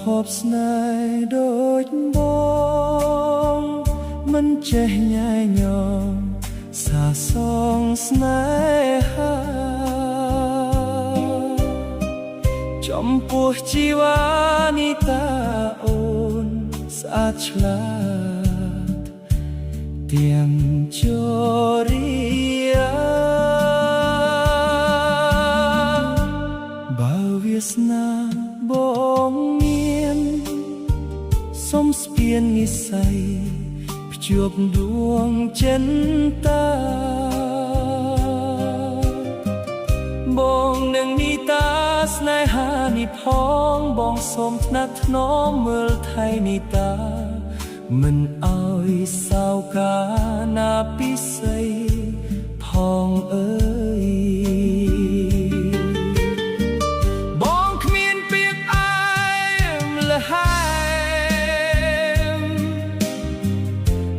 พบស្នេហ៍ដូចបងមិនចេះញ៉ៃញងសាសងស្នេហាចំពោះជីវ៉ានេះតាអូនស្អាតឆ្លាតទាំងជរិយាបើវាសនាបងមានសុំស្ពាននិស្ស័យភ្ជាប់ដួងចិនតាបងនឹងនីតាស្នេហានេះផងបងសូមថ្នាក់ថ្នមមើលថៃនីតាមិនអោយសោកាណាពិសីផងអើយ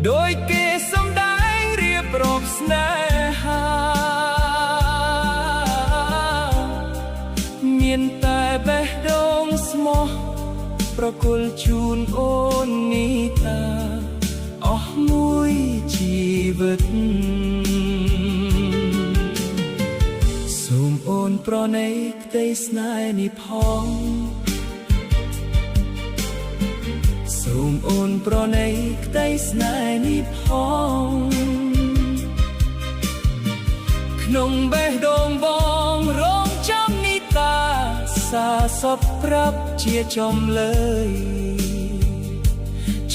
ដោយគេសំដែងរៀបរាប់ស្នេហាមានតែបេះដូងស្មោះប្រគល់ជូនអូននីតាអស់មួយជីវិតសូមអូនប្រណីក្តីស្នេហ៍នេះផងសូមអូនប្រណីក្តីស្នេហ៍នេះផងក្នុងបេះដូងបងរងចាំនីតាសាសពប្រាប់ជាចំលើយ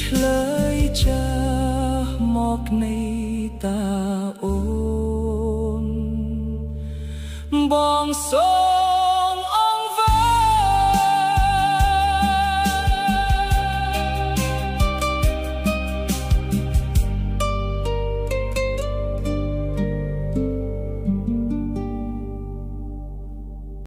ឆ្លើយចាស់មកនីតាអូនបងសូ